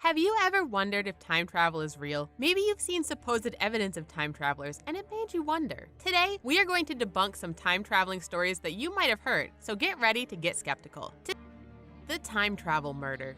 Have you ever wondered if time travel is real? Maybe you've seen supposed evidence of time travelers and it made you wonder. Today, we are going to debunk some time traveling stories that you might have heard, so get ready to get skeptical. The time travel murder.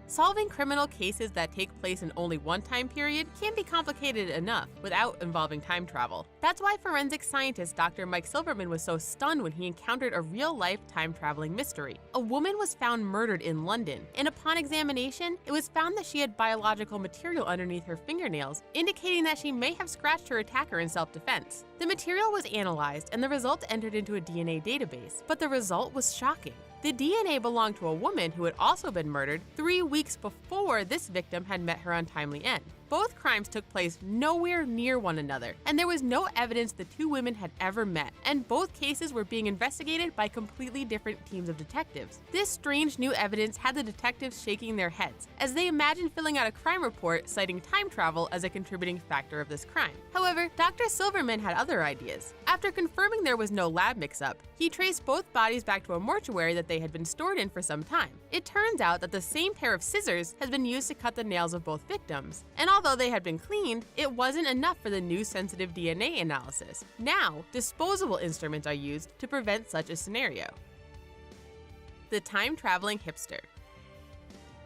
Solving criminal cases that take place in only one time period can be complicated enough without involving time travel. That's why forensic scientist Dr. Mike Silverman was so stunned when he encountered a real-life time-traveling mystery. A woman was found murdered in London, and upon examination, it was found that she had biological material underneath her fingernails, indicating that she may have scratched her attacker in self-defense. The material was analyzed, and the results entered into a DNA database, but the result was shocking. The DNA belonged to a woman who had also been murdered 3 weeks before this victim had met her untimely end. Both crimes took place nowhere near one another, and there was no evidence the two women had ever met, and both cases were being investigated by completely different teams of detectives. This strange new evidence had the detectives shaking their heads, as they imagined filling out a crime report citing time travel as a contributing factor of this crime. However, Dr. Silverman had other ideas. After confirming there was no lab mix-up, he traced both bodies back to a mortuary that they had been stored in for some time. It turns out that the same pair of scissors has been used to cut the nails of both victims, and although they had been cleaned, it wasn't enough for the new sensitive DNA analysis. Now, disposable instruments are used to prevent such a scenario. The time-traveling hipster.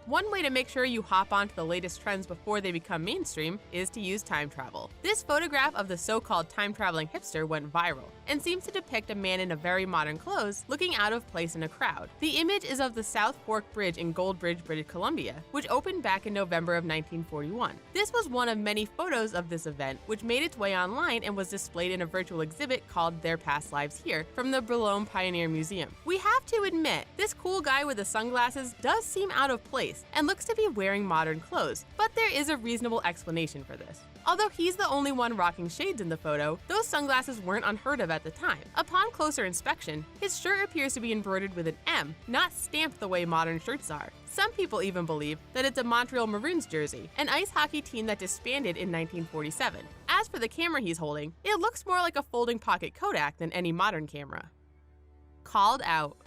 One way to make sure you hop onto the latest trends before they become mainstream is to use time travel. This photograph of the so-called time-traveling hipster went viral and seems to depict a man in a very modern clothes looking out of place in a crowd. The image is of the South Fork Bridge in Goldbridge, British Columbia, which opened back in November of 1941. This was one of many photos of this event, which made its way online and was displayed in a virtual exhibit called Their Past Lives Here from the Boulogne Pioneer Museum. We have to admit, this cool guy with the sunglasses does seem out of place and looks to be wearing modern clothes, but there is a reasonable explanation for this. Although he's the only one rocking shades in the photo, those sunglasses weren't unheard of at the time. Upon closer inspection, his shirt appears to be embroidered with an M, not stamped the way modern shirts are. Some people even believe that it's a Montreal Maroons jersey, an ice hockey team that disbanded in 1947. As for the camera he's holding, it looks more like a folding pocket Kodak than any modern camera. Called out.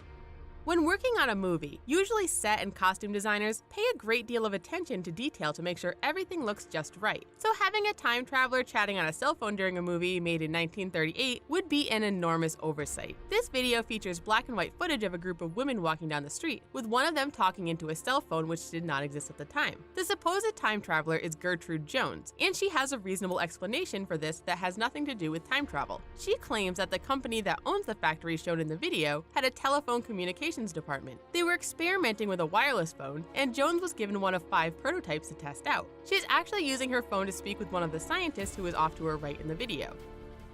When working on a movie, usually set and costume designers pay a great deal of attention to detail to make sure everything looks just right. So having a time traveler chatting on a cell phone during a movie made in 1938 would be an enormous oversight. This video features black and white footage of a group of women walking down the street, with one of them talking into a cell phone which did not exist at the time. The supposed time traveler is Gertrude Jones, and she has a reasonable explanation for this that has nothing to do with time travel. She claims that the company that owns the factory shown in the video had a telephone communications department. They were experimenting with a wireless phone, and Jones was given one of 5 prototypes to test out. She is actually using her phone to speak with one of the scientists who is off to her right in the video.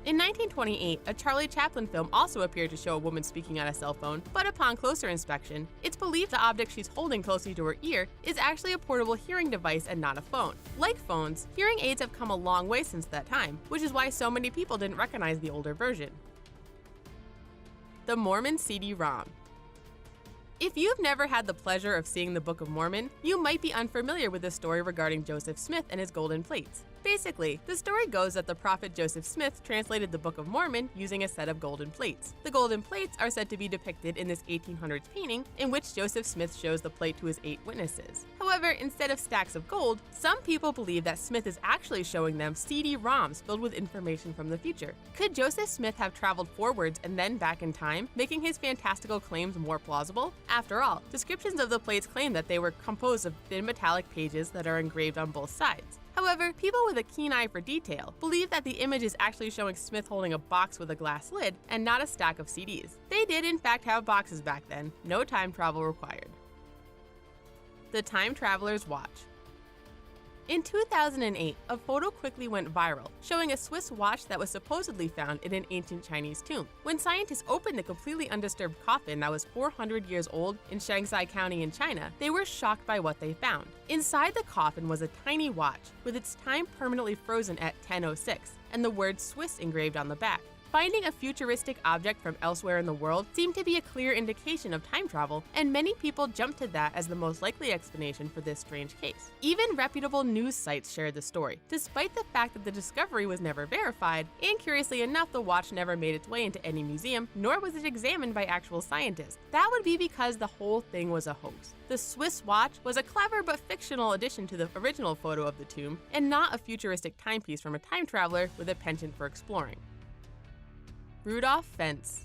In 1928, a Charlie Chaplin film also appeared to show a woman speaking on a cell phone, but upon closer inspection, it's believed the object she's holding closely to her ear is actually a portable hearing device and not a phone. Like phones, hearing aids have come a long way since that time, which is why so many people didn't recognize the older version. The Mormon CD-ROM. If you've never had the pleasure of seeing the Book of Mormon, you might be unfamiliar with the story regarding Joseph Smith and his golden plates. Basically, the story goes that the prophet Joseph Smith translated the Book of Mormon using a set of golden plates. The golden plates are said to be depicted in this 1800s painting in which Joseph Smith shows the plate to his 8 witnesses. However, instead of stacks of gold, some people believe that Smith is actually showing them CD-ROMs filled with information from the future. Could Joseph Smith have traveled forwards and then back in time, making his fantastical claims more plausible? After all, descriptions of the plates claim that they were composed of thin metallic pages that are engraved on both sides. However, people with a keen eye for detail believe that the image is actually showing Smith holding a box with a glass lid and not a stack of CDs. They did in fact have boxes back then, no time travel required. The Time Traveler's Watch. In 2008, a photo quickly went viral, showing a Swiss watch that was supposedly found in an ancient Chinese tomb. When scientists opened the completely undisturbed coffin that was 400 years old in Shaanxi County in China, they were shocked by what they found. Inside the coffin was a tiny watch, with its time permanently frozen at 10:06, and the word Swiss engraved on the back. Finding a futuristic object from elsewhere in the world seemed to be a clear indication of time travel, and many people jumped to that as the most likely explanation for this strange case. Even reputable news sites shared the story, despite the fact that the discovery was never verified, and curiously enough, the watch never made its way into any museum, nor was it examined by actual scientists. That would be because the whole thing was a hoax. The Swiss watch was a clever but fictional addition to the original photo of the tomb, and not a futuristic timepiece from a time traveler with a penchant for exploring. Rudolph FENTZ.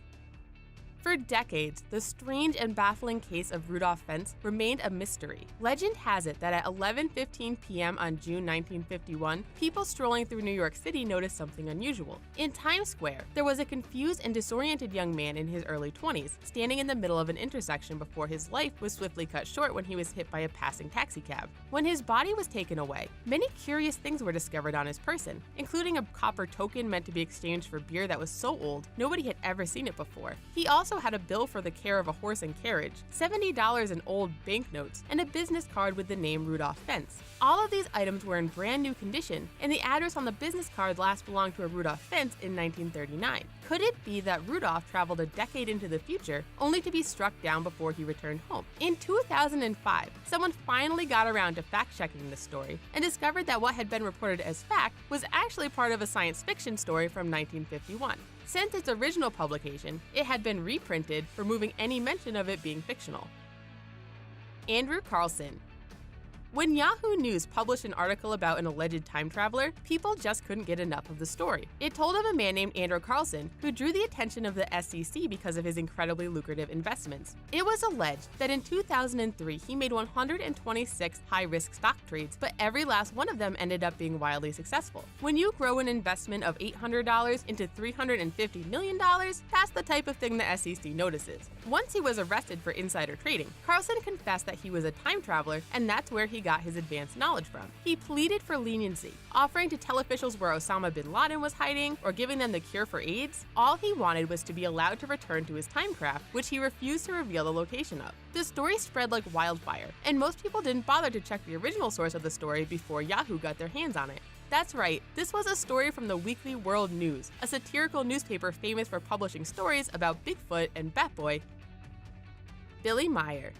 For decades, the strange and baffling case of Rudolph FENTZ remained a mystery. Legend has it that at 11:15 p.m. on June 1951, people strolling through New York City noticed something unusual. In Times Square, there was a confused and disoriented young man in his early 20s, standing in the middle of an intersection before his life was swiftly cut short when he was hit by a passing taxicab. When his body was taken away, many curious things were discovered on his person, including a copper token meant to be exchanged for beer that was so old nobody had ever seen it before. He also had a bill for the care of a horse and carriage, $70 in old banknotes, and a business card with the name Rudolph FENTZ. All of these items were in brand new condition, and the address on the business card last belonged to a Rudolph FENTZ in 1939. Could it be that Rudolph traveled a decade into the future, only to be struck down before he returned home? In 2005, someone finally got around to fact-checking this story and discovered that what had been reported as fact was actually part of a science fiction story from 1951. Since its original publication, it had been reprinted, removing any mention of it being fictional. Andrew Carlson. When Yahoo News published an article about an alleged time traveler, people just couldn't get enough of the story. It told of a man named Andrew Carlson who drew the attention of the SEC because of his incredibly lucrative investments. It was alleged that in 2003 he made 126 high-risk stock trades, but every last one of them ended up being wildly successful. When you grow an investment of $800 into $350 million, that's the type of thing the SEC notices. Once he was arrested for insider trading, Carlson confessed that he was a time traveler, and that's where he got his advanced knowledge from. He pleaded for leniency, offering to tell officials where Osama bin Laden was hiding or giving them the cure for AIDS. All he wanted was to be allowed to return to his time craft, which he refused to reveal the location of. The story spread like wildfire, and most people didn't bother to check the original source of the story before Yahoo got their hands on it. That's right, this was a story from the Weekly World News, a satirical newspaper famous for publishing stories about Bigfoot and Batboy. Billy Meier.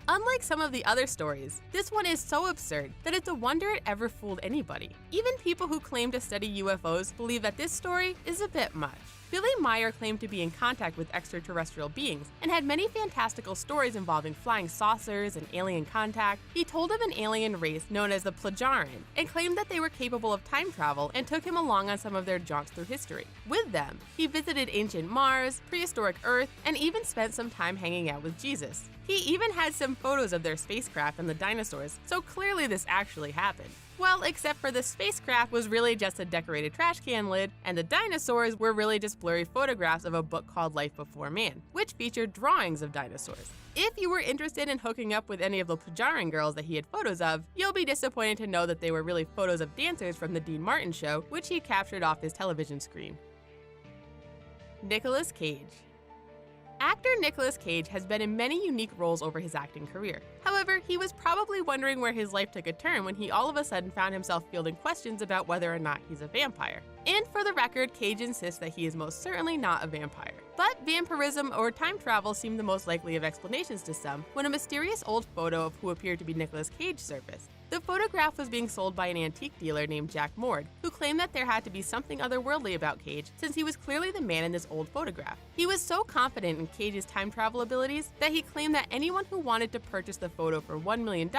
Unlike some of the other stories, this one is so absurd that it's a wonder it ever fooled anybody. Even people who claim to study UFOs believe that this story is a bit much. Billy Meier claimed to be in contact with extraterrestrial beings and had many fantastical stories involving flying saucers and alien contact. He told of an alien race known as the Plajaran and claimed that they were capable of time travel and took him along on some of their jaunts through history. With them, he visited ancient Mars, prehistoric Earth, and even spent some time hanging out with Jesus. He even had some photos of their spacecraft and the dinosaurs, so clearly this actually happened. Well, except for the spacecraft was really just a decorated trash can lid, and the dinosaurs were really just blurry photographs of a book called Life Before Man, which featured drawings of dinosaurs. If you were interested in hooking up with any of the Plajaran girls that he had photos of, you'll be disappointed to know that they were really photos of dancers from the Dean Martin show, which he captured off his television screen. Nicolas Cage. Actor Nicolas Cage has been in many unique roles over his acting career. However, he was probably wondering where his life took a turn when he all of a sudden found himself fielding questions about whether or not he's a vampire. And for the record, Cage insists that he is most certainly not a vampire. But vampirism or time travel seemed the most likely of explanations to some when a mysterious old photo of who appeared to be Nicolas Cage surfaced. The photograph was being sold by an antique dealer named Jack Mord, who claimed that there had to be something otherworldly about Cage since he was clearly the man in this old photograph. He was so confident in Cage's time travel abilities that he claimed that anyone who wanted to purchase the photo for $1 million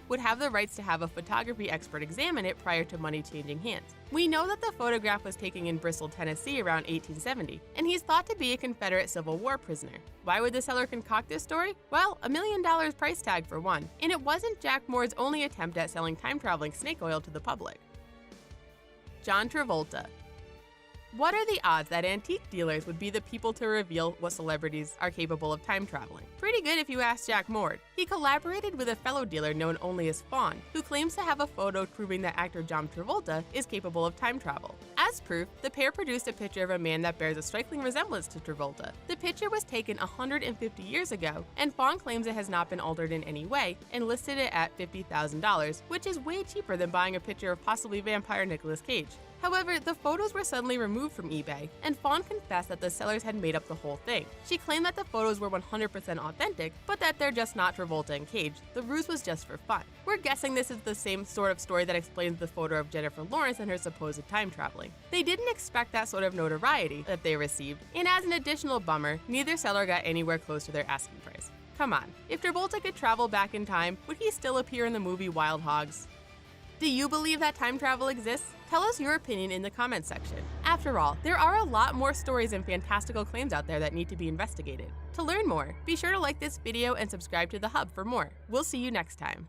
would have the rights to have a photography expert examine it prior to money changing hands. We know that the photograph was taken in Bristol, Tennessee around 1870, and he's thought to be a Confederate Civil War prisoner. Why would the seller concoct this story? Well, $1 million price tag for one, and it wasn't Jack Moore's only attempt at selling time-traveling snake oil to the public. John Travolta. What are the odds that antique dealers would be the people to reveal what celebrities are capable of time traveling? Pretty good if you ask Jack Mord. He collaborated with a fellow dealer known only as Fawn, who claims to have a photo proving that actor John Travolta is capable of time travel. As proof, the pair produced a picture of a man that bears a striking resemblance to Travolta. The picture was taken 150 years ago, and Fawn claims it has not been altered in any way and listed it at $50,000, which is way cheaper than buying a picture of possibly vampire Nicolas Cage. However, the photos were suddenly removed removed from eBay, and Fawn confessed that the sellers had made up the whole thing. She claimed that the photos were 100% authentic, but that they're just not Travolta and Cage. The ruse was just for fun. We're guessing this is the same sort of story that explains the photo of Jennifer Lawrence and her supposed time traveling. They didn't expect that sort of notoriety that they received, and as an additional bummer, neither seller got anywhere close to their asking price. Come on, if Travolta could travel back in time, would he still appear in the movie Wild Hogs? Do you believe that time travel exists? Tell us your opinion in the comments section. After all, there are a lot more stories and fantastical claims out there that need to be investigated. To learn more, be sure to like this video and subscribe to The Hub for more. We'll see you next time.